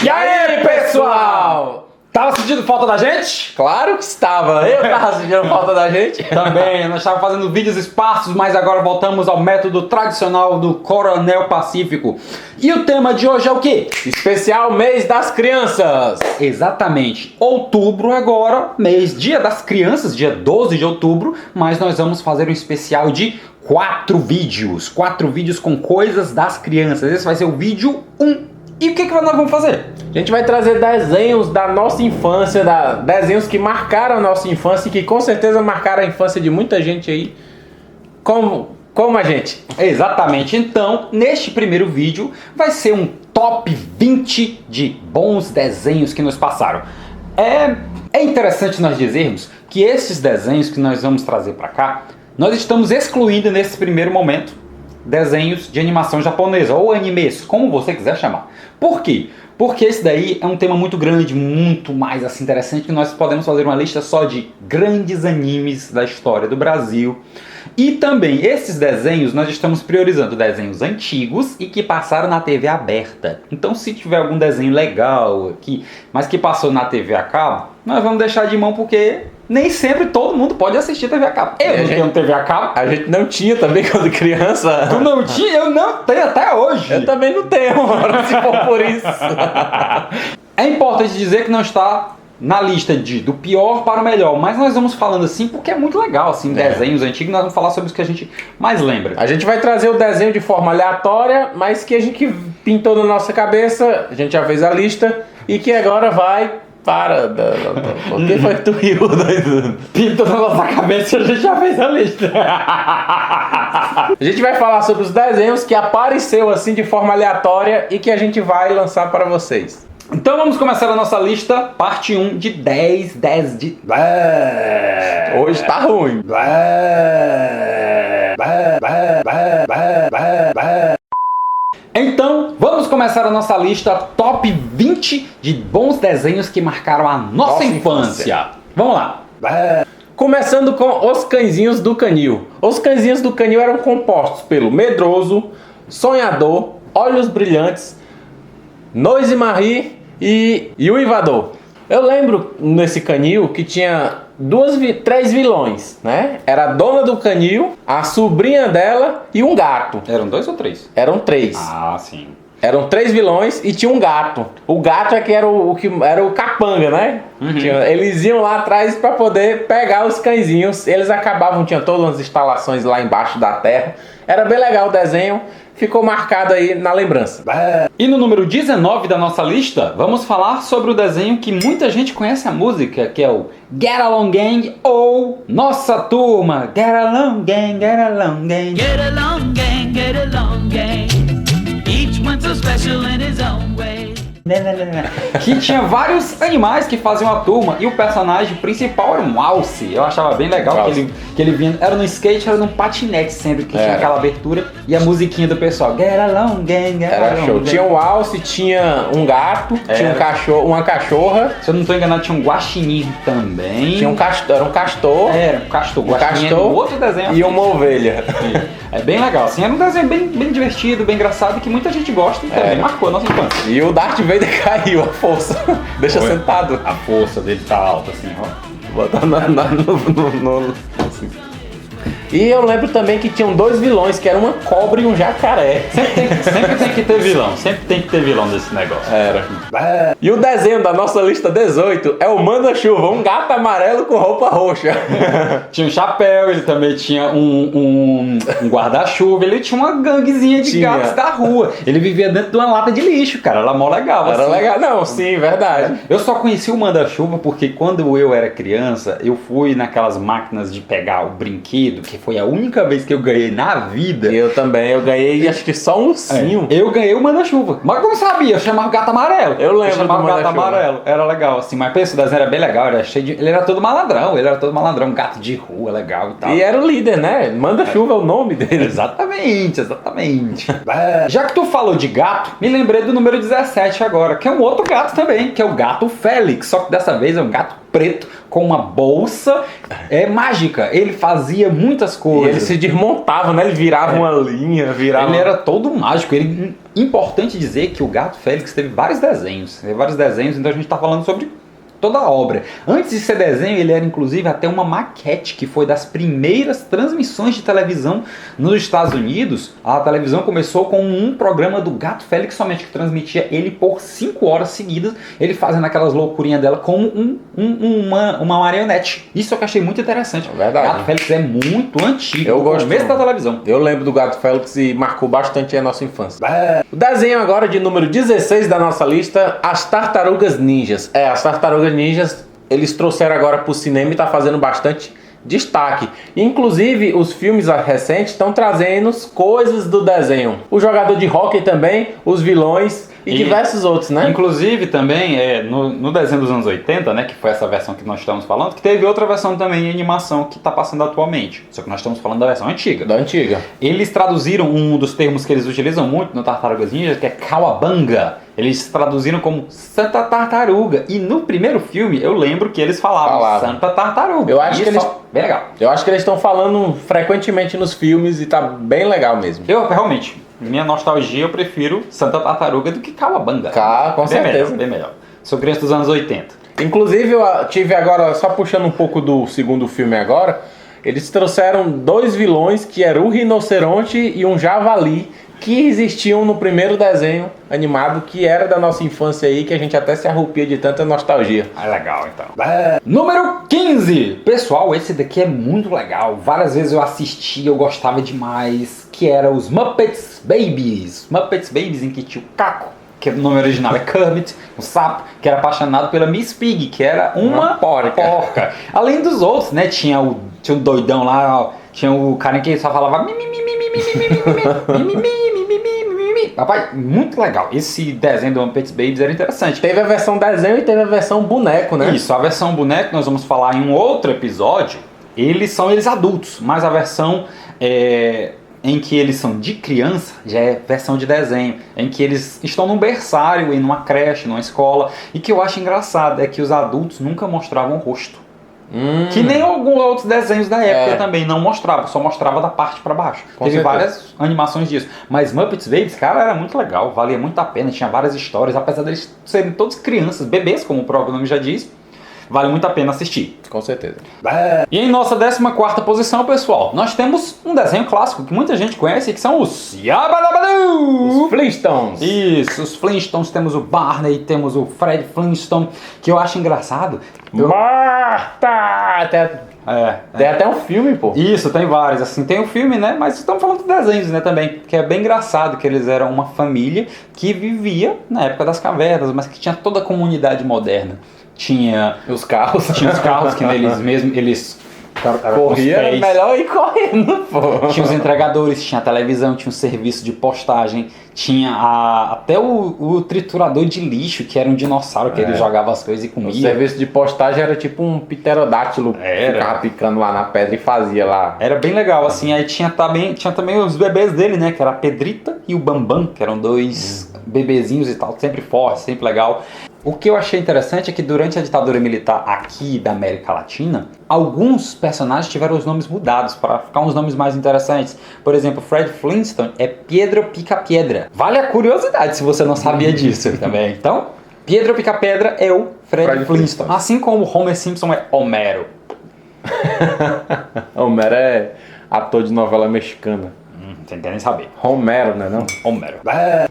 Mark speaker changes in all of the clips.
Speaker 1: E aí, pessoal? Tava sentindo falta da gente?
Speaker 2: Claro que estava, eu tava sentindo falta da gente.
Speaker 1: Também, nós estávamos fazendo vídeos esparsos, mas agora voltamos ao método tradicional do Coronel Pacífico. E o tema de hoje é o quê?
Speaker 2: Especial Mês das Crianças.
Speaker 1: Exatamente, outubro agora, dia das crianças, dia 12 de outubro, mas nós vamos fazer um especial de 4 vídeos com coisas das crianças. Esse vai ser o vídeo 1. E o que nós vamos fazer?
Speaker 2: A gente vai trazer desenhos da nossa infância, desenhos que marcaram a nossa infância e que com certeza marcaram a infância de muita gente aí, como a gente.
Speaker 1: Exatamente, então, neste primeiro vídeo vai ser um top 20 de bons desenhos que nos passaram. É interessante nós dizermos que esses desenhos que nós vamos trazer para cá, nós estamos excluindo nesse primeiro momento desenhos de animação japonesa, ou animes, como você quiser chamar. Por quê? Porque esse daí é um tema muito grande, muito mais assim, interessante, que nós podemos fazer uma lista só de grandes animes da história do Brasil. E também, esses desenhos, nós estamos priorizando desenhos antigos e que passaram na TV aberta. Então, se tiver algum desenho legal aqui, mas que passou na TV a cabo, nós vamos deixar de mão porque nem sempre todo mundo pode assistir TV a cabo. Eu não tenho TV a cabo.
Speaker 2: A gente não tinha também quando criança.
Speaker 1: Tu não tinha? Eu não tenho até hoje.
Speaker 2: Eu também não tenho, mano, se for por isso.
Speaker 1: É importante dizer que não está na lista do pior para o melhor, mas nós vamos falando assim porque é muito legal, assim, desenhos antigos, nós vamos falar sobre os que a gente mais lembra.
Speaker 2: A gente vai trazer o desenho de forma aleatória, mas que a gente pintou na nossa cabeça, a gente já fez a lista, e que agora vai para... O que foi que tu riu, doido?
Speaker 1: Pintou na nossa cabeça e a gente já fez a lista.
Speaker 2: A gente vai falar sobre os desenhos que apareceu assim de forma aleatória e que a gente vai lançar para vocês.
Speaker 1: Então vamos começar a nossa lista, parte 1 de 10 de...
Speaker 2: Hoje tá ruim.
Speaker 1: Então, vamos começar a nossa lista top 20 de bons desenhos que marcaram a nossa infância. Vamos lá.
Speaker 2: Começando com Os Cãezinhos do Canil. Os Cãezinhos do Canil eram compostos pelo Medroso, Sonhador, Olhos Brilhantes, Noise Marie e o Invador. Eu lembro nesse canil que tinha 3 vilões, né? Era a dona do canil, a sobrinha dela e um gato.
Speaker 1: Eram 2 ou 3?
Speaker 2: Eram 3.
Speaker 1: Ah, sim.
Speaker 2: Eram 3 vilões e tinha um gato. O gato é que era o capanga, né?
Speaker 1: Uhum.
Speaker 2: Eles iam lá atrás para poder pegar os cãezinhos. Eles acabavam, tinha todas as instalações lá embaixo da terra. Era bem legal o desenho. Ficou marcado aí na lembrança.
Speaker 1: E no número 19 da nossa lista, vamos falar sobre o desenho que muita gente conhece a música, que é o Get Along Gang ou Nossa Turma. Get Along Gang, Get Along Gang.
Speaker 3: Get along, gang, get along, gang. Each one so special in his own way.
Speaker 1: Que tinha vários animais que faziam a turma e o personagem principal era um alce. Eu achava bem legal que ele vinha, era no skate, era num patinete sempre que tinha aquela abertura e a musiquinha do pessoal. Get along, gang, get
Speaker 2: Era
Speaker 1: along,
Speaker 2: show.
Speaker 1: gang.
Speaker 2: Tinha um alce, tinha um gato, tinha um cachorro, uma cachorra.
Speaker 1: Se eu não estou enganado, tinha um guaxinim também.
Speaker 2: Tinha um castor, era um castor.
Speaker 1: Era um castor.
Speaker 2: Um
Speaker 1: Guaxinim era
Speaker 2: castor
Speaker 1: um outro desenho.
Speaker 2: e uma ovelha.
Speaker 1: É bem legal, assim, era um desenho bem divertido, bem engraçado, que muita gente gosta e também marcou a nossa infância.
Speaker 2: E o Darth Vader caiu, a força. Deixa sentado.
Speaker 1: A força dele tá alta, assim, ó.
Speaker 2: Botar assim. E eu lembro também que tinham dois vilões, que eram uma cobra e um jacaré.
Speaker 1: Sempre tem que ter vilão. Sempre tem que ter vilão desse negócio.
Speaker 2: Era. E o desenho da nossa lista 18 é o Manda-Chuva, um gato amarelo com roupa roxa.
Speaker 1: Tinha um chapéu, ele também tinha um guarda-chuva, ele tinha uma ganguezinha de
Speaker 2: Tinha.
Speaker 1: gatos da rua. Ele vivia dentro de uma lata de lixo, cara. Era mó legal.
Speaker 2: Era
Speaker 1: assim.
Speaker 2: legal. Não, sim, verdade.
Speaker 1: Eu só conheci o manda-chuva porque quando eu era criança, eu fui naquelas máquinas de pegar o brinquedo, que foi a única vez que eu ganhei na vida.
Speaker 2: E eu também, eu ganhei acho que só um ursinho.
Speaker 1: Eu ganhei o manda-chuva. Mas como sabia? Eu chamava o gato amarelo.
Speaker 2: Eu lembro
Speaker 1: chamava
Speaker 2: do
Speaker 1: o gato
Speaker 2: manda-chuva.
Speaker 1: amarelo. Era legal, assim. Mas pensa, o desenho era bem legal. Era cheio de... Ele era todo malandrão. Um gato de rua, legal e tal.
Speaker 2: E era o líder, né? Manda-Chuva é o nome dele.
Speaker 1: Exatamente. Já que tu falou de gato, me lembrei do número 17 agora, que é um outro gato também, que é o gato Félix, só que dessa vez é um gato preto com uma bolsa mágica. Ele fazia muitas
Speaker 2: E
Speaker 1: coisas.
Speaker 2: ele se desmontava, né? Ele virava uma linha, virava...
Speaker 1: Ele era todo mágico. Importante dizer que o gato Félix teve vários desenhos. Então a gente tá falando sobre toda a obra. Antes de ser desenho, ele era inclusive até uma maquete, que foi das primeiras transmissões de televisão nos Estados Unidos. A televisão começou com um programa do Gato Félix somente, que transmitia ele por 5 horas seguidas, ele fazendo aquelas loucurinhas dela como uma marionete. Isso eu que achei muito interessante.
Speaker 2: É verdade.
Speaker 1: O Gato Félix é muito antigo,
Speaker 2: Eu gosto.
Speaker 1: começo da televisão.
Speaker 2: Eu lembro do Gato Félix e marcou bastante a nossa infância. O desenho agora de número 16 da nossa lista, As Tartarugas Ninjas. As Tartarugas Ninjas, eles trouxeram agora pro cinema e tá fazendo bastante destaque. Inclusive, os filmes recentes estão trazendo coisas do desenho. O jogador de hóquei também, os vilões e diversos outros, né?
Speaker 1: Inclusive também no desenho dos anos 80, né, que foi essa versão que nós estamos falando, que teve outra versão também em animação que está passando atualmente. Só que nós estamos falando da versão antiga.
Speaker 2: Da antiga.
Speaker 1: Eles traduziram um dos termos que eles utilizam muito no Tartarugas Ninja, que é Cowabunga. Eles traduziram como Santa Tartaruga. E no primeiro filme, eu lembro que eles falavam Santa Tartaruga.
Speaker 2: Eu acho que eles...
Speaker 1: Bem legal.
Speaker 2: Eu acho que eles estão falando frequentemente nos filmes e tá bem legal mesmo.
Speaker 1: Eu, realmente, minha nostalgia, eu prefiro Santa Tartaruga do que Cowabunga.
Speaker 2: Com certeza.
Speaker 1: Bem melhor. Sou criança dos anos 80.
Speaker 2: Inclusive, eu tive agora, só puxando um pouco do segundo filme agora, eles trouxeram dois vilões, que eram um rinoceronte e um javali, que existiam no primeiro desenho animado, que era da nossa infância aí, que a gente até se arrepia de tanta nostalgia.
Speaker 1: Legal, então. Número 15. Pessoal, esse daqui é muito legal. Várias vezes eu assisti, eu gostava demais, que era os Muppets Babies. Muppets Babies, em que tinha o Caco, que o nome original é Kermit, o sapo, que era apaixonado pela Miss Piggy, que era uma porca. Além dos outros, né, tinha o doidão lá, ó, tinha o cara que só falava Rapaz, muito legal. Esse desenho do Muppets Babies era interessante.
Speaker 2: Teve a versão desenho e teve a versão boneco, né?
Speaker 1: Isso, a versão boneco nós vamos falar em um outro episódio. Eles são adultos, mas a versão em que eles são de criança já é versão de desenho, em que eles estão num berçário, em uma creche, numa escola. E que eu acho engraçado é que os adultos nunca mostravam o rosto. Que nem alguns outros desenhos da época também não mostrava, só mostrava da parte pra baixo. Teve várias animações disso. Mas Muppets Babies, cara, era muito legal, valia muito a pena, tinha várias histórias, apesar deles serem todos crianças, bebês, como o próprio nome já diz. Vale muito a pena assistir.
Speaker 2: Com certeza.
Speaker 1: E em nossa 14ª posição, pessoal, nós temos um desenho clássico que muita gente conhece, que são os Yabadabadoo!
Speaker 2: Os Flintstones.
Speaker 1: Isso, os Flintstones, temos o Barney, temos o Fred Flintstone, que eu acho engraçado.
Speaker 2: Marta! Tem até um filme, pô.
Speaker 1: Isso, tem vários, assim, tem um filme, né, mas estamos falando de desenhos, né, também, que é bem engraçado, que eles eram uma família que vivia na época das cavernas, mas que tinha toda a comunidade moderna. Tinha
Speaker 2: os carros.
Speaker 1: Tinha os carros que neles mesmos, eles
Speaker 2: corria, era melhor ir correndo, pô.
Speaker 1: Tinha os entregadores, tinha a televisão, tinha o serviço de postagem, tinha até o triturador de lixo, que era um dinossauro que ele jogava as coisas e comia.
Speaker 2: O serviço de postagem era tipo um pterodátilo, ficava picando lá na pedra e fazia lá.
Speaker 1: Era bem legal, assim, aí tinha também os bebês dele, né, que era a Pedrita e o Bambam, que eram dois bebezinhos e tal, sempre fortes, sempre legal. O que eu achei interessante é que durante a ditadura militar aqui da América Latina, alguns personagens tiveram os nomes mudados para ficar uns nomes mais interessantes. Por exemplo, Fred Flintstone é Pedro Pica-Piedra. Vale a curiosidade se você não sabia disso também. Então, Pedro Pica-Pedra é o Fred Flintstone. Assim como Homer Simpson é Homero.
Speaker 2: Homero ator de novela mexicana.
Speaker 1: Sem querer nem saber.
Speaker 2: Romero, né não?
Speaker 1: Homero.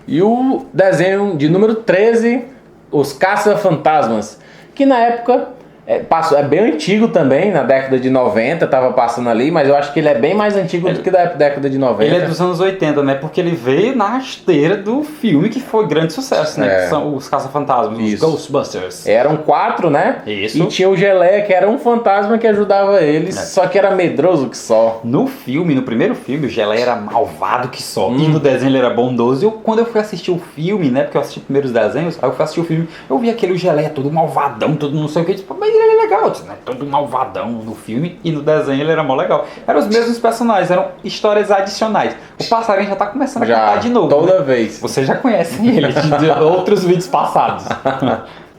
Speaker 2: E o desenho de número 13, Os Caça-Fantasmas, que na época é bem antigo também, na década de 90, tava passando ali, mas eu acho que ele é bem mais antigo do que da década de 90.
Speaker 1: Ele é dos anos 80, né? Porque ele veio na rasteira do filme que foi grande sucesso, né? Que são os Caça-Fantasmas, os Ghostbusters.
Speaker 2: Eram 4, né?
Speaker 1: Isso.
Speaker 2: E tinha o Geleia, que era um fantasma que ajudava eles, só que era medroso que só.
Speaker 1: No filme, no primeiro filme, o Geleia era malvado que só. E no desenho ele era bondoso. E quando eu fui assistir o filme, né? Porque eu assisti primeiros desenhos, aí eu fui assistir o filme, eu vi aquele Geleia todo malvadão, todo não sei o que. Tipo, mas ele é legal, né? Todo malvadão no filme. E no desenho ele era mó legal. Eram os mesmos personagens, eram histórias adicionais. O passarinho já tá começando a cantar de novo.
Speaker 2: Toda
Speaker 1: né?
Speaker 2: vez.
Speaker 1: Você já conhece ele de outros vídeos passados.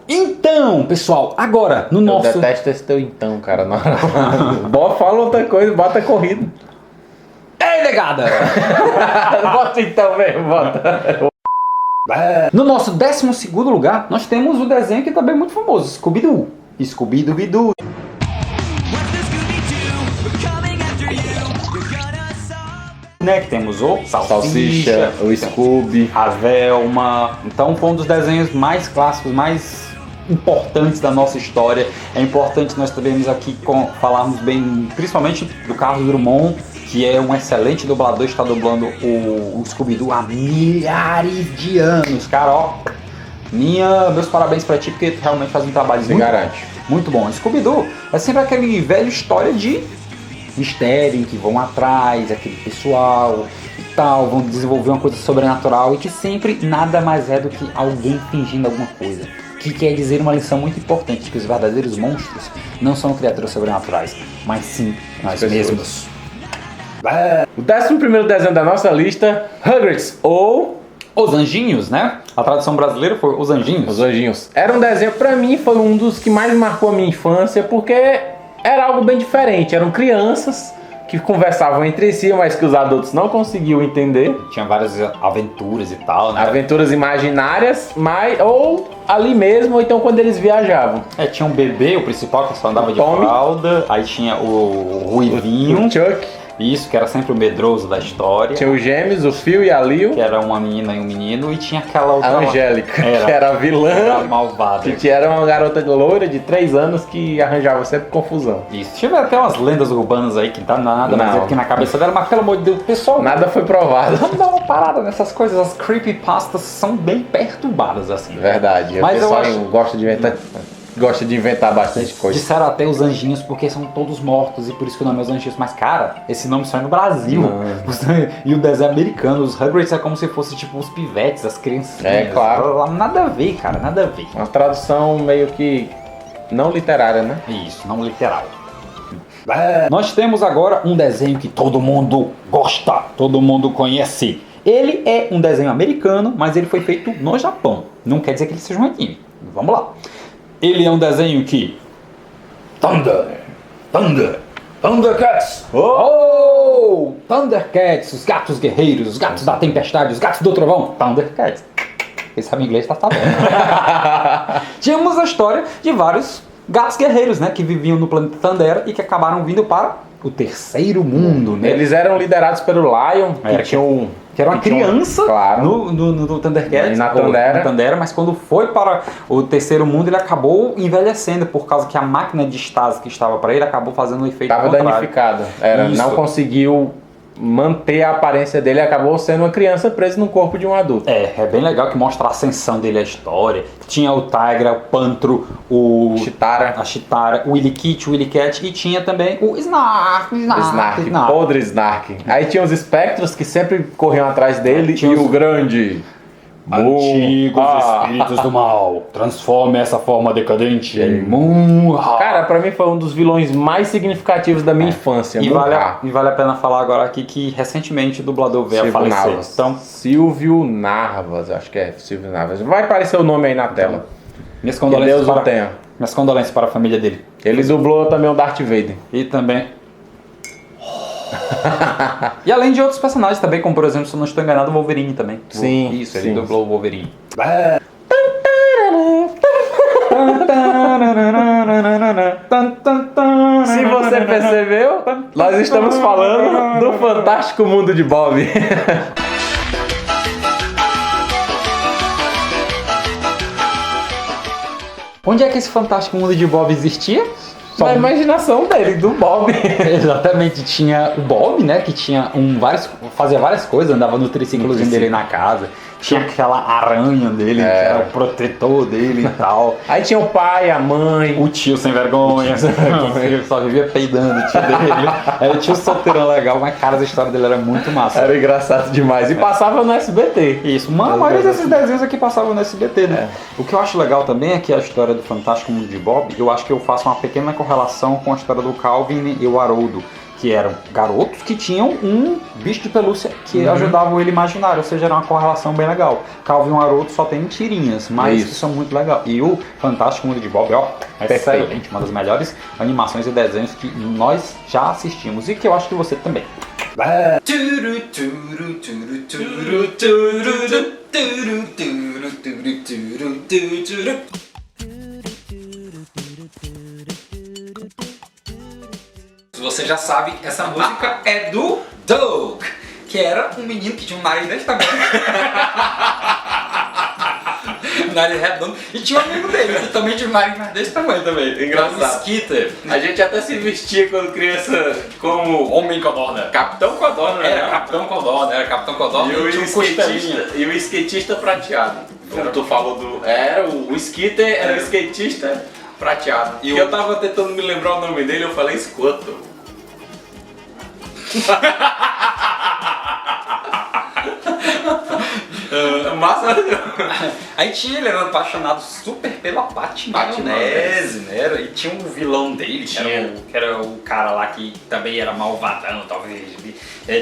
Speaker 1: Então, pessoal, agora no nosso...
Speaker 2: Eu detesto esse teu então, cara. Fala outra coisa, bota a corrida.
Speaker 1: Ei, negada!
Speaker 2: Bota então mesmo, bota.
Speaker 1: No nosso 12º lugar, nós temos o desenho que também é muito famoso, Scooby-Doo. Scooby-Doo. Né, que temos o
Speaker 2: Salsicha, o Scooby,
Speaker 1: a Velma. Então foi um dos desenhos mais clássicos, mais importantes da nossa história. É importante nós também aqui falarmos bem, principalmente do Carlos Drummond, que é um excelente dublador, está dublando o Scooby-Doo há milhares de anos. Cara, ó, meus parabéns pra ti, porque tu realmente faz um trabalho muito bom. Scooby-Doo é sempre aquele velho história de mistério, em que vão atrás, aquele pessoal e tal, vão desenvolver uma coisa sobrenatural e que sempre nada mais é do que alguém fingindo alguma coisa. Que quer dizer uma lição muito importante, que os verdadeiros monstros não são criaturas sobrenaturais, mas sim nós mesmos.
Speaker 2: O 11º desenho da nossa lista, Rugrats, ou
Speaker 1: Os Anjinhos, né? A tradução brasileira foi Os Anjinhos.
Speaker 2: Os Anjinhos. Era um desenho, pra mim, foi um dos que mais marcou a minha infância, porque era algo bem diferente. Eram crianças que conversavam entre si, mas que os adultos não conseguiam entender.
Speaker 1: Tinha várias aventuras e tal, né?
Speaker 2: Aventuras imaginárias, ou ali mesmo, ou então quando eles viajavam.
Speaker 1: Tinha um bebê, o principal, que só andava de fralda. Aí tinha o Ruivinho.
Speaker 2: O Chuck.
Speaker 1: Isso, que era sempre o medroso da história.
Speaker 2: Tinha os gêmeos, o Phil e a Lil.
Speaker 1: Que era uma menina e um menino. E tinha aquela outra...
Speaker 2: A Angélica, que era a vilã.
Speaker 1: Era malvada.
Speaker 2: Que era uma garota loira de 3 anos que arranjava sempre confusão.
Speaker 1: Isso. Tive até umas lendas urbanas aí que não tá nada mais aqui na cabeça dela. Mas pelo amor de Deus, pessoal...
Speaker 2: Nada foi provado.
Speaker 1: Vamos dar uma parada nessas coisas. As creepypastas são bem perturbadas, assim.
Speaker 2: Verdade.
Speaker 1: Mas
Speaker 2: o pessoal
Speaker 1: eu acho...
Speaker 2: gosta de inventar bastante coisa.
Speaker 1: Disseram até os anjinhos porque são todos mortos e por isso que o nome é os anjinhos. Mas, cara, esse nome só é no Brasil. E o desenho americano, os Rugrats é como se fosse tipo os pivetes, as crianças.
Speaker 2: Claro.
Speaker 1: Nada a ver, cara, nada a ver.
Speaker 2: Uma tradução meio que não literária, né?
Speaker 1: Isso, não literal. Nós temos agora um desenho que todo mundo gosta, todo mundo conhece. Ele é um desenho americano, mas ele foi feito no Japão. Não quer dizer que ele seja um anime. Vamos lá. Ele é um desenho que... Thundercats! Oh! Thundercats, os gatos guerreiros, os gatos da tempestade, os gatos do trovão. Thundercats. Quem sabe inglês tá sabendo. Tínhamos a história de vários gatos guerreiros, né? Que viviam no planeta Thundera e que acabaram vindo para o terceiro mundo, né?
Speaker 2: Eles eram liderados pelo Lion,
Speaker 1: que era uma criança no Thundercats,
Speaker 2: na Thundera,
Speaker 1: mas quando foi para o terceiro mundo ele acabou envelhecendo por causa que a máquina de estase que estava para ele acabou fazendo um efeito contrário.
Speaker 2: Estava danificada, não conseguiu manter a aparência dele, acabou sendo uma criança presa no corpo de um adulto.
Speaker 1: É bem legal que mostra a ascensão dele, a história. Tinha o Tigra, o Pantro, a Chitara, o Willy Kit, o Willy Cat e tinha também o Snark.
Speaker 2: Podre Snark. Aí tinha os espectros que sempre corriam atrás dele e o grande...
Speaker 1: Antigos espíritos do mal, transforme essa forma decadente em Munra.
Speaker 2: Cara, pra mim foi um dos vilões mais significativos da minha infância.
Speaker 1: E vale a pena falar agora aqui que recentemente o dublador veio a falecer.
Speaker 2: Silvio Narvas, acho que é Silvio Narvas. Vai aparecer o nome aí na tela.
Speaker 1: Minhas condolências para a família dele.
Speaker 2: Ele dublou também o Darth Vader.
Speaker 1: E também... E além de outros personagens também, como por exemplo, se eu não estou enganado, o Wolverine também.
Speaker 2: Sim.
Speaker 1: Isso, ele dublou o Wolverine.
Speaker 2: Se você percebeu, nós estamos falando do Fantástico Mundo de Bob.
Speaker 1: Onde é que esse Fantástico Mundo de Bob existia?
Speaker 2: Na imaginação dele, do Bob.
Speaker 1: Exatamente, tinha o Bob, né, que tinha fazia várias coisas, andava no triciclozinho dele na casa, tinha aquela aranha dele, que era o protetor dele e tal.
Speaker 2: Aí tinha o pai, a mãe,
Speaker 1: O tio sem vergonha, ele só vivia peidando, o tio dele. Era o tio solteirão legal, mas cara, a história dele era muito massa.
Speaker 2: Era engraçado demais. E passava no SBT.
Speaker 1: Isso, a maioria desses desenhos aqui passavam no SBT, né? O que eu acho legal também é que a história do Fantástico Mundo de Bob, eu acho que eu faço uma pequena correlação com a história do Calvin e o Haroldo, que eram garotos que tinham um bicho de pelúcia que ajudava ele imaginário, ou seja, era uma correlação bem legal. Calvin e o Haroldo só tem tirinhas, mas que são muito legais. E o Fantástico Mundo de Bob, ó, é excelente, uma das melhores animações e desenhos que nós já assistimos e que eu acho que você também. Você já sabe, essa música é do Doug, que era um menino que tinha um nariz desse tamanho. Nariz redondo. E tinha um amigo dele que também tinha um nariz desse tamanho também.
Speaker 2: Engraçado.
Speaker 1: O Skitter.
Speaker 2: A gente até se vestia quando criança como
Speaker 1: Homem Codorna.
Speaker 2: Capitão Codorna, né?
Speaker 1: Era Capitão Codorna,
Speaker 2: E o skatista prateado. Tu falou do... o Skitter era o skatista prateado. E eu tava tentando me lembrar o nome dele, eu falei Squirtle. Massa.
Speaker 1: Aí tinha, ele era apaixonado super pela Patty Maionese, né? E tinha um vilão dele, que era o cara lá que também era malvadão, talvez.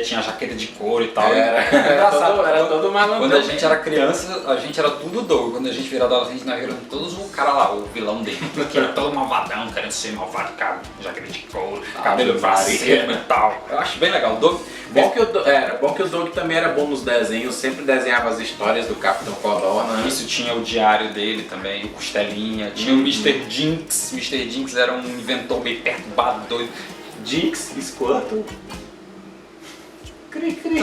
Speaker 1: Tinha jaqueta de couro e tal.
Speaker 2: Era todo malandro.
Speaker 1: Quando a gente era criança, a gente era tudo doido. Quando a gente virava adolescente, nós viramos todos o cara lá, o vilão dele. Que era todo malvadão, querendo ser malvado, cara, jaqueta de couro, cabelo pra cima e tal. Eu acho bem legal. O Doug...
Speaker 2: Bom que o Doug também era bom nos desenhos, sempre desenhava as histórias do Capitão Codorna.
Speaker 1: Isso, tinha o diário dele também, o Costelinha, tinha o Mr. Jinx. Mr. Jinx era um inventor meio perturbado, doido.
Speaker 2: Jinx, Squirtle.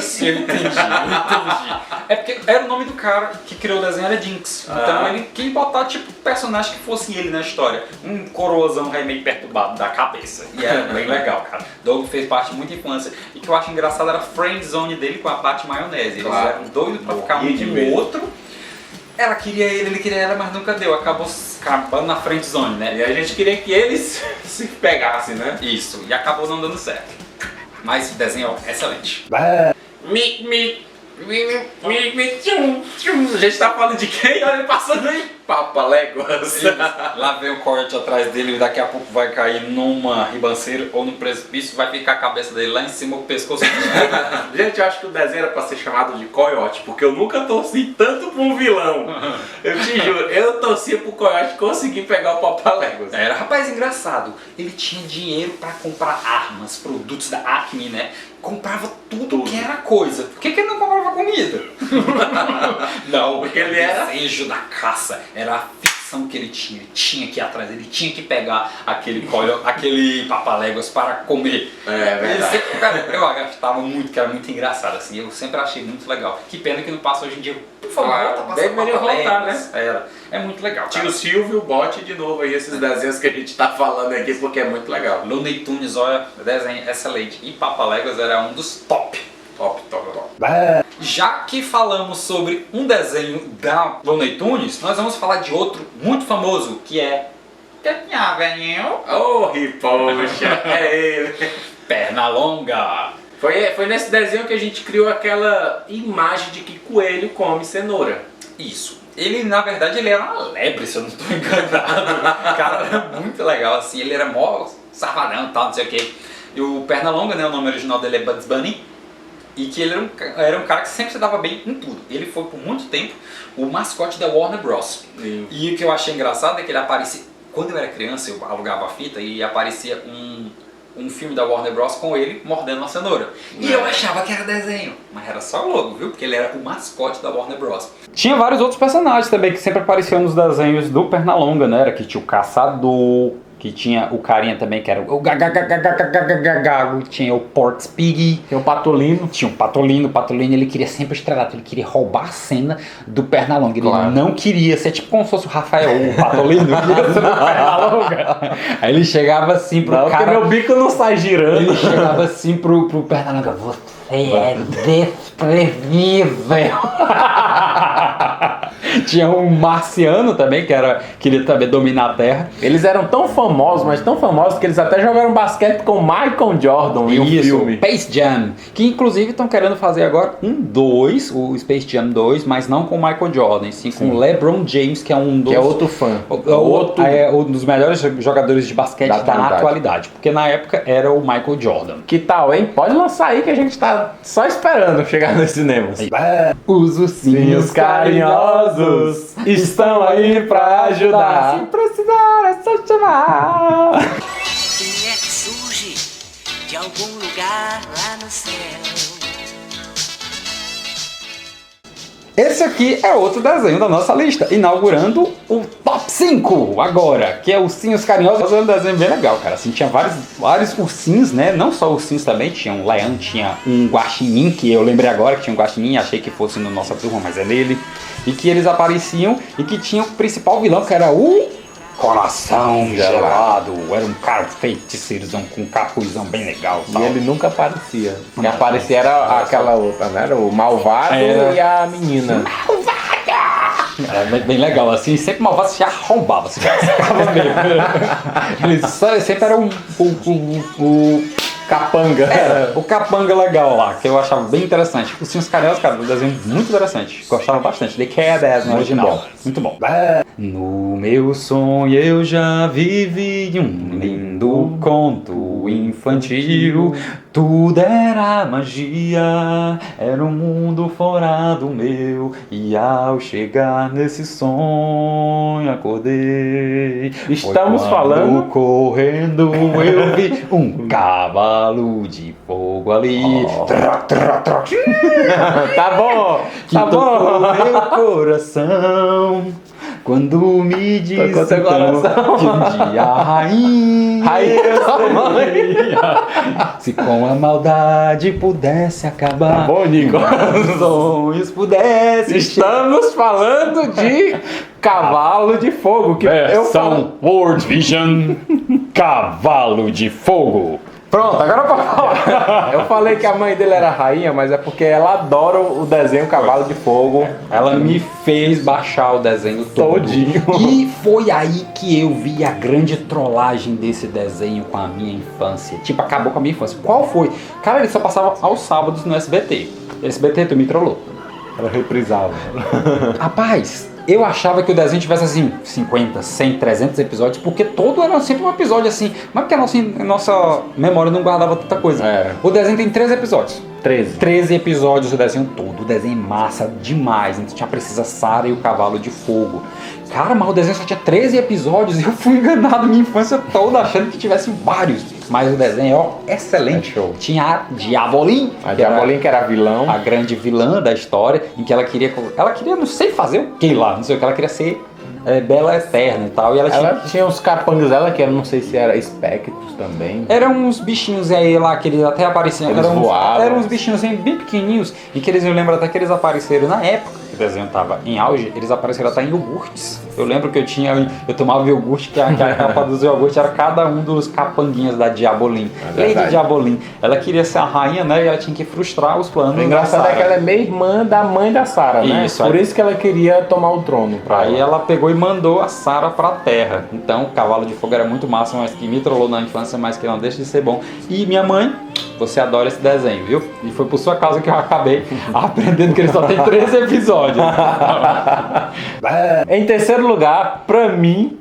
Speaker 1: Sim, eu entendi. É porque era o nome do cara que criou o desenho, era Jinx. Então ele quis botar tipo personagem que fosse ele na história. Um coroazão meio perturbado da cabeça. E era bem legal, cara. Doug fez parte de muita infância. E o que eu acho engraçado era a friendzone dele com a Patty Maionese. Eles eram doidos pra ficar um com o outro. Ela queria ele queria ela, mas nunca deu. Acabou acabando na friendzone, né?
Speaker 2: E a gente queria que eles se pegassem, né?
Speaker 1: Isso. E acabou não dando certo. Mas o desenho é excelente.
Speaker 2: A gente tá falando de quem? Olha ele passando aí. Papaléguas.
Speaker 1: Lá vem o corte atrás dele e daqui a pouco vai cair numa ribanceira ou num precipício, vai ficar a cabeça dele lá em cima, o pescoço.
Speaker 2: Gente, eu acho que o desenho era pra ser chamado de Coyote, porque eu nunca torci tanto pra um vilão. Eu te juro, eu torcia pro Coyote conseguir pegar o Papaléguas.
Speaker 1: Era, rapaz, engraçado. Ele tinha dinheiro pra comprar armas, produtos da Acme, né? Comprava tudo que era coisa. Por que ele não comprava comida? Não, porque ele era o desejo da caça. Era a ficção que ele tinha que ir atrás, ele tinha que pegar aquele papaléguas para comer.
Speaker 2: É verdade.
Speaker 1: Eu gostava muito, que era muito engraçado, assim, eu sempre achei muito legal. Que pena que não passa hoje em dia. Por favor, volta a passar
Speaker 2: deveria voltar, né?
Speaker 1: É muito legal, cara.
Speaker 2: Tio Silvio, bote de novo aí esses desenhos que a gente tá falando aqui, porque é muito legal.
Speaker 1: Looney Tunes, olha, desenho excelente. E Papaléguas era um dos top. Top. Já que falamos sobre um desenho da Looney Tunes, nós vamos falar de outro muito famoso, que é...
Speaker 2: Oh, poxa, é ele.
Speaker 1: Pernalonga.
Speaker 2: Foi nesse desenho que a gente criou aquela imagem de que coelho come cenoura.
Speaker 1: Isso. Ele, na verdade, ele era uma lebre, se eu não estou enganado. O cara era muito legal, assim. Ele era mó safadão e tal, não sei o que. E o Pernalonga, né, o nome original dele é Bugs Bunny. E que ele era um cara que sempre se dava bem em tudo. Ele foi, por muito tempo, o mascote da Warner Bros. E o que eu achei engraçado é que ele aparecia... Quando eu era criança, eu alugava a fita e aparecia um filme da Warner Bros. Com ele mordendo uma cenoura. E eu achava que era desenho, mas era só logo, viu? Porque ele era o mascote da Warner Bros. Tinha vários outros personagens também que sempre apareciam nos desenhos do Pernalonga, né? Era que tinha o Caçador, que tinha o carinha também que era o Gago, tinha o Porks Pig,
Speaker 2: Tem o Patolino.
Speaker 1: tinha o Patolino. O Patolino ele queria sempre estrelato, ele queria roubar a cena do Pernalonga. Ele
Speaker 2: Claro.
Speaker 1: não queria ser tipo como se fosse o Rafael, o Patolino, queria ser o Pernalonga. Aí ele chegava assim pro
Speaker 2: Não, porque
Speaker 1: cara.
Speaker 2: meu bico não sai girando.
Speaker 1: Ele chegava assim pro Pernalonga, você é desprevível. Tinha um marciano também, que queria também dominar a Terra.
Speaker 2: Eles eram tão famosos, mas tão famosos, que eles até jogaram basquete com Michael Jordan em um filme.
Speaker 1: Space Jam, que inclusive estão querendo fazer agora o Space Jam 2, mas não com o Michael Jordan, sim com o LeBron James, que é um dos...
Speaker 2: Que é outro fã.
Speaker 1: É um dos melhores jogadores de basquete
Speaker 2: Da
Speaker 1: da
Speaker 2: atualidade.
Speaker 1: atualidade, porque na época era o Michael Jordan.
Speaker 2: Que tal, hein? Pode lançar aí que a gente tá só esperando chegar nos cinemas.
Speaker 1: Os ursinhos carinhosos
Speaker 2: estão aí pra ajudar.
Speaker 1: Se precisar, é só chamar.
Speaker 4: Quem é que surge de algum lugar lá no céu?
Speaker 1: Esse aqui é outro desenho da nossa lista, inaugurando o Top 5 agora, que é Ursinhos Carinhosos. É um desenho bem legal, cara. Assim, tinha vários ursinhos, né? Não só ursinhos também, tinha um leão, tinha um guaxinim, que eu lembrei agora que tinha um guaxinim, achei que fosse no Nossa Turma, mas é nele. E que eles apareciam e que tinha o principal vilão, que era o Coração Gelado. Era um cara feiticeirozão com um capuzão bem legal.
Speaker 2: E
Speaker 1: Tal.
Speaker 2: ele nunca aparecia. Quem
Speaker 1: Não.
Speaker 2: aparecia era aquela outra, né? Era o malvado
Speaker 1: Era.
Speaker 2: e a menina.
Speaker 1: Era bem legal, assim, sempre malvado se arrombava, se ficava mesmo. Ele sempre era o
Speaker 2: Capanga.
Speaker 1: o capanga legal lá, que eu achava bem interessante. Os Ursinhos Carinhosos, cara, um desenho muito interessante. Gostava bastante. The Cat no
Speaker 2: Muito
Speaker 1: original.
Speaker 2: bom.
Speaker 1: Muito bom. No meu sonho eu já vivi um lindo conto infantil. Tudo era magia, era um mundo fora do meu. E ao chegar nesse sonho acordei.
Speaker 2: Estamos
Speaker 1: Foi quando,
Speaker 2: falando-
Speaker 1: correndo eu vi um cavalo de fogo ali.
Speaker 2: Tá bom,
Speaker 1: Que
Speaker 2: tá
Speaker 1: tocou
Speaker 2: bom.
Speaker 1: meu coração quando me disse
Speaker 2: Tocou seu coração.
Speaker 1: que um dia a rainha
Speaker 2: Rainha.
Speaker 1: se com a maldade pudesse acabar,
Speaker 2: Tá bom, Nico.
Speaker 1: os sonhos pudessem
Speaker 2: Estamos falando de Cavalo de Fogo. Que eu falo.
Speaker 1: World Vision Cavalo de Fogo.
Speaker 2: Pronto, agora eu posso falar. Eu falei que a mãe dele era rainha, mas é porque ela adora o desenho Cavalo de Fogo.
Speaker 1: Ela me fez baixar o desenho todo.
Speaker 2: Todinho.
Speaker 1: E foi aí que eu vi a grande trollagem desse desenho com a minha infância. Tipo, acabou com a minha infância. Qual foi? Cara, ele só passava aos sábados no SBT. SBT, tu me trollou.
Speaker 2: Ela reprisava.
Speaker 1: Rapaz, eu achava que o desenho tivesse assim 50, 100, 300 episódios, porque todo era sempre um episódio assim. Mas porque a nossa memória não guardava tanta coisa.
Speaker 2: Era.
Speaker 1: O desenho tem 13 episódios.
Speaker 2: 13.
Speaker 1: 13 episódios do desenho todo. O desenho é massa demais. Então tinha a Princesa Sarah e o Cavalo de Fogo. Cara, mas o desenho só tinha 13 episódios e eu fui enganado minha infância toda achando que tivesse vários. Mas o desenho é ó, excelente.
Speaker 2: É show.
Speaker 1: Tinha a Diabolim.
Speaker 2: A
Speaker 1: que era
Speaker 2: Diabolim, que era vilão.
Speaker 1: a grande vilã da história, em que ela queria não sei fazer o que lá, não sei o que, ela queria ser Bela Eterna e tal. E
Speaker 2: Ela tinha uns capangas dela, que eu não sei se era espectros também.
Speaker 1: eram uns bichinhos aí lá que eles até apareciam.
Speaker 2: Eles
Speaker 1: eram
Speaker 2: voavam.
Speaker 1: Eram uns bichinhos assim, bem pequenininhos. E que eu lembro até que eles apareceram na época que o desenho tava em auge. Eles apareceram até em iogurtes. Eu lembro que eu tomava iogurte, que a capa dos iogurtes era cada um dos capanguinhos da Diabolim.
Speaker 2: verdade.
Speaker 1: Lady Diabolim. Ela queria ser a rainha, né? E ela tinha que frustrar os planos.
Speaker 2: O engraçado
Speaker 1: da
Speaker 2: é que
Speaker 1: Sarah.
Speaker 2: ela é meia irmã da mãe da Sarah, né?
Speaker 1: Isso,
Speaker 2: Por
Speaker 1: aí-
Speaker 2: isso que ela queria tomar o trono. Pra
Speaker 1: Aí ela pegou e mandou a Sarah pra terra. Então o Cavalo de Fogo era muito massa, mas que me trollou na infância, mas que não deixa de ser bom. E minha mãe, você adora esse desenho, viu? E foi por sua causa que eu acabei aprendendo que ele só tem 13 episódios.
Speaker 2: Em terceiro lugar, pra mim,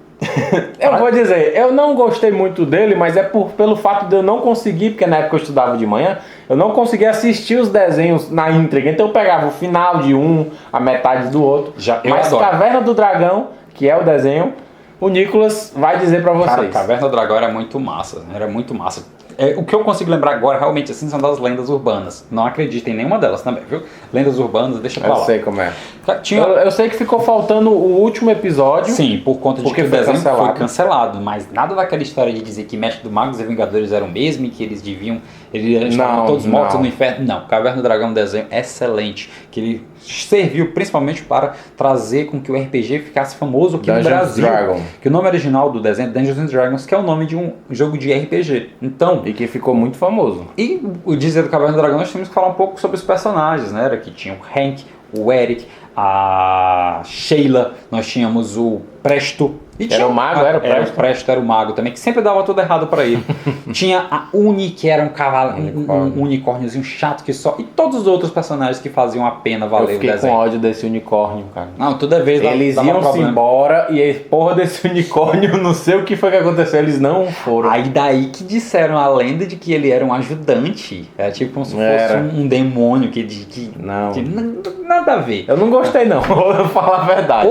Speaker 2: eu vou dizer, eu não gostei muito dele, mas é pelo fato de eu não conseguir, porque na época eu estudava de manhã, eu não conseguia assistir os desenhos na íntegra. Então eu pegava o final de um, a metade do outro.
Speaker 1: Eu
Speaker 2: Mas
Speaker 1: adoro.
Speaker 2: Caverna do Dragão, que é o desenho, o Nicolas vai dizer pra vocês.
Speaker 1: Cara, Caverna do Dragão era muito massa. Era muito massa. O que eu consigo lembrar agora, realmente, assim, são das lendas urbanas. Não acredito em nenhuma delas também, viu? Lendas urbanas, deixa pra
Speaker 2: Eu
Speaker 1: lá.
Speaker 2: sei como é.
Speaker 1: Tinha...
Speaker 2: Eu sei que ficou faltando o último episódio.
Speaker 1: Sim, por conta de
Speaker 2: Porque
Speaker 1: que o
Speaker 2: foi
Speaker 1: desenho foi
Speaker 2: cancelado.
Speaker 1: cancelado. Mas nada daquela história de dizer que Mestre do Magos e Vingadores eram o mesmo e que eles estavam
Speaker 2: Não,
Speaker 1: todos mortos
Speaker 2: não.
Speaker 1: no inferno. Não, Caverna do Dragão é um desenho excelente, que ele serviu principalmente para trazer com que o RPG ficasse famoso aqui no
Speaker 2: Dungeons
Speaker 1: Brasil.
Speaker 2: Dragon.
Speaker 1: Que o nome original do desenho é Dungeons and Dragons, que é o nome de um jogo de RPG. Então,
Speaker 2: E que ficou muito famoso.
Speaker 1: e o dizer do Caverna do Dragão, nós temos que falar um pouco sobre os personagens, né? Era que tinha o Hank, o Eric, a Sheila, nós tínhamos o Presto. E
Speaker 2: Era o mago, era o Presto?
Speaker 1: O Presto era o mago também, que sempre dava tudo errado pra ele. Tinha a Uni, que era um cavalo, um unicórniozinho chato que só... E todos os outros personagens que faziam a pena
Speaker 2: Eu
Speaker 1: valer o
Speaker 2: fiquei com
Speaker 1: desenho.
Speaker 2: ódio desse unicórnio, cara.
Speaker 1: Não, toda vez
Speaker 2: Eles
Speaker 1: dava
Speaker 2: iam-se
Speaker 1: problema.
Speaker 2: embora e a porra desse unicórnio, não sei o que foi que aconteceu, eles não foram.
Speaker 1: Aí daí que disseram a lenda de que ele era um ajudante. Era tipo como se fosse
Speaker 2: Era.
Speaker 1: um demônio
Speaker 2: Não.
Speaker 1: nada a ver.
Speaker 2: Eu não gostei não, vou falar a verdade.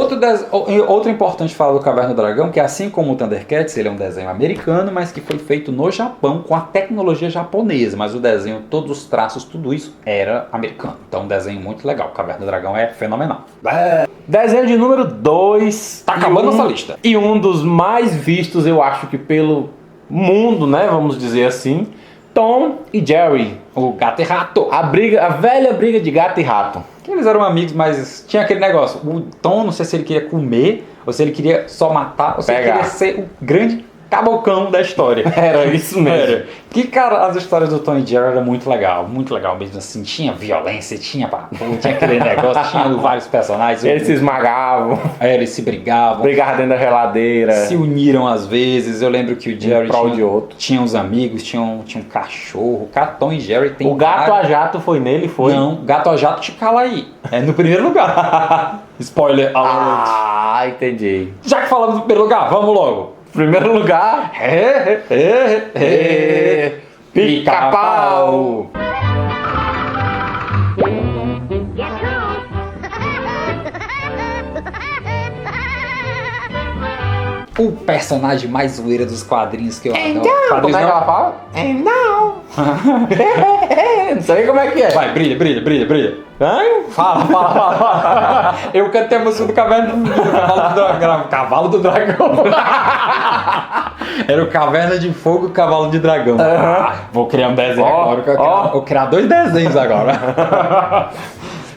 Speaker 1: Outro importante falar do Caverna do Dragão, que assim como o Thundercats, ele é um desenho americano, mas que foi feito no Japão com a tecnologia japonesa, mas o desenho, todos os traços, tudo isso era americano. Então um desenho muito legal. Caverna do Dragão é fenomenal.
Speaker 2: Desenho de número 2.
Speaker 1: Tá acabando nossa lista.
Speaker 2: E um dos mais vistos, eu acho que pelo mundo, né, vamos dizer assim, Tom e Jerry.
Speaker 1: O Gato e Rato.
Speaker 2: A velha briga de gato e rato.
Speaker 1: Que eles eram amigos, mas tinha aquele negócio. O Tom, não sei se ele queria comer, ou se ele queria só matar, ou se ele
Speaker 2: Pegar.
Speaker 1: queria ser o grande cabocão da história.
Speaker 2: Era isso mesmo.
Speaker 1: Era. Que, cara, as histórias do Tom e Jerry eram muito legal mesmo assim. Tinha violência, tinha aquele negócio, tinha vários personagens.
Speaker 2: Eles se esmagavam,
Speaker 1: Eles se brigavam.
Speaker 2: brigavam dentro da geladeira.
Speaker 1: Se uniram às vezes. Eu lembro que o Jerry
Speaker 2: prol de outro.
Speaker 1: tinha uns amigos, tinha um cachorro. Tom e Jerry tem
Speaker 2: O gato
Speaker 1: vários-
Speaker 2: a jato foi nele, foi?
Speaker 1: Não, Gato a Jato te cala aí. É no primeiro lugar. Spoiler alert.
Speaker 2: Ah, entendi.
Speaker 1: Já que falamos do primeiro lugar, vamos logo.
Speaker 2: Primeiro lugar, Pica-Pau.
Speaker 1: O personagem mais zoeira dos quadrinhos que eu adoro.
Speaker 2: Como é
Speaker 1: Quadrinhos
Speaker 2: que
Speaker 1: não.
Speaker 2: ela fala? Não. Não sei como é que é.
Speaker 1: Vai, brilha.
Speaker 2: Hã?
Speaker 1: Fala. Eu cantei a música do Cavalo do Dragão. Cavalo do Dragão. Era o Caverna de Fogo e o Cavalo de Dragão. Vou criar um desenho agora. Vou criar 2 desenhos agora.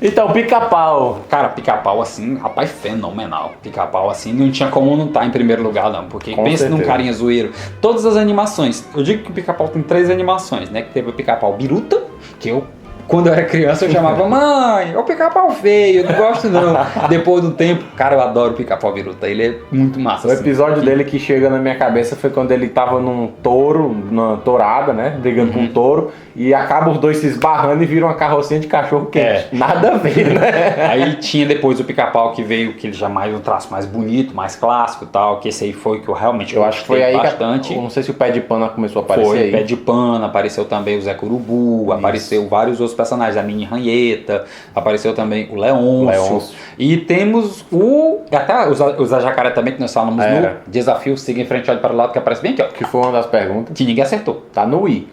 Speaker 2: Então, Pica-Pau.
Speaker 1: Cara, Pica-Pau assim, rapaz, fenomenal. Pica-Pau assim, não tinha como não estar em primeiro lugar não, porque
Speaker 2: Com
Speaker 1: pensa num
Speaker 2: certeza.
Speaker 1: carinha zoeiro. Todas as animações, eu digo que o Pica-Pau tem 3 animações, né? Que teve o Pica-Pau Biruta, que eu, quando eu era criança, eu chamava mãe, é o Pica-Pau feio, eu não gosto não. Depois do tempo, cara, eu adoro o Pica-Pau Biruta, ele é muito massa.
Speaker 2: O
Speaker 1: assim.
Speaker 2: episódio dele que chega na minha cabeça foi quando ele tava num touro, numa tourada, né? Brigando com um touro. E acaba os dois se esbarrando e viram uma carrocinha de cachorro quente.
Speaker 1: É.
Speaker 2: Nada a ver, né?
Speaker 1: Aí tinha depois o Pica-Pau que veio, que ele já mais um traço mais bonito, mais clássico e tal, que esse aí foi que eu realmente
Speaker 2: Eu acho que foi
Speaker 1: gostei
Speaker 2: aí
Speaker 1: bastante.
Speaker 2: que... Não sei se o Pé de Pano começou a aparecer
Speaker 1: Foi,
Speaker 2: aí.
Speaker 1: Pé de Pano, apareceu também o Zé Curubu, apareceu vários outros personagens, a Mini Ranheta, apareceu também o Leôncio.
Speaker 2: Leôncio.
Speaker 1: E temos até o Zé Jacaré também, que nós falamos
Speaker 2: Era.
Speaker 1: no Desafio Siga em Frente, Olhe para o Lado, que aparece bem aqui, ó.
Speaker 2: Que foi uma das perguntas.
Speaker 1: Que ninguém acertou.
Speaker 2: Tá no Wii.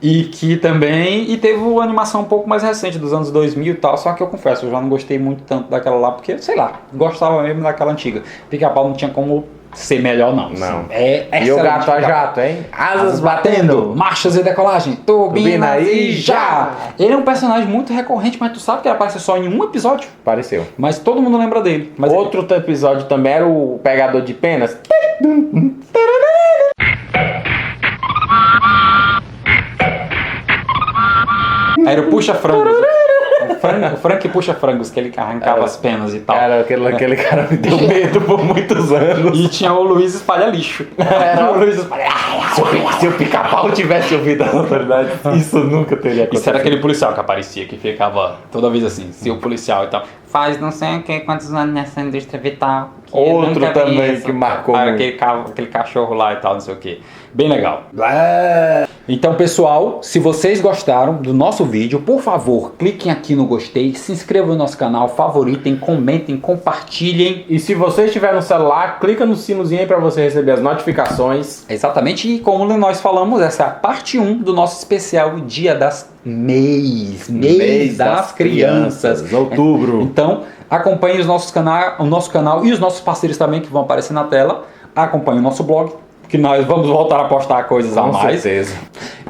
Speaker 1: E que também, e teve uma animação um pouco mais recente, dos anos 2000 e tal, só que eu confesso, eu já não gostei muito tanto daquela lá, porque, sei lá, gostava mesmo daquela antiga. Pica-Pau não tinha como ser melhor não.
Speaker 2: Não.
Speaker 1: Assim, é
Speaker 2: E o
Speaker 1: excelente,
Speaker 2: gato a
Speaker 1: Pica-Pau.
Speaker 2: jato, hein?
Speaker 1: Asas batendo, marchas e decolagem, turbina e já! Ele é um personagem muito recorrente, mas tu sabe que ele aparece só em um episódio?
Speaker 2: Apareceu.
Speaker 1: Mas todo mundo lembra dele. Mas
Speaker 2: Outro episódio também era o Pegador de Penas.
Speaker 1: era o puxa-frangos. O Frank puxa-frangos, que ele arrancava as penas e tal.
Speaker 2: Cara, aquele cara me deu medo por muitos anos.
Speaker 1: E tinha o Luiz Espalha-Lixo.
Speaker 2: Era o Luiz Se o Pica-Pau tivesse ouvido as autoridades, isso nunca teria acontecido.
Speaker 1: Isso era aquele policial que aparecia, que ficava toda vez assim, seu policial e tal. faz não sei o que, quantos anos nessa indústria vital. Que
Speaker 2: Outro
Speaker 1: nunca vi
Speaker 2: também
Speaker 1: isso.
Speaker 2: que marcou
Speaker 1: Ah,
Speaker 2: muito.
Speaker 1: aquele cachorro lá e tal, não sei o que. Bem legal. Então, pessoal, se vocês gostaram do nosso vídeo, por favor, cliquem aqui no gostei, se inscrevam no nosso canal, favoritem, comentem, compartilhem.
Speaker 2: E se você estiver no celular, clica no sinozinho aí para você receber as notificações.
Speaker 1: Exatamente, e como nós falamos, essa é a parte 1 do nosso especial Dia das Mês das Crianças.
Speaker 2: Outubro.
Speaker 1: Então, acompanhe o nosso canal e os nossos parceiros também que vão aparecer na tela. Acompanhe o nosso blog, que nós vamos voltar a postar coisas a
Speaker 2: Com
Speaker 1: mais.
Speaker 2: certeza.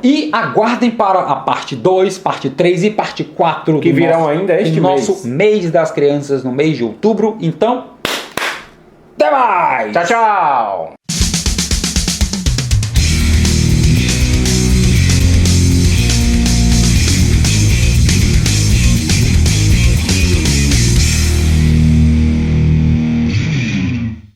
Speaker 1: E aguardem para a parte 2, parte 3 e parte 4
Speaker 2: Que virão ainda este
Speaker 1: do nosso mês das crianças no mês de outubro. Então, até mais!
Speaker 2: Tchau, tchau!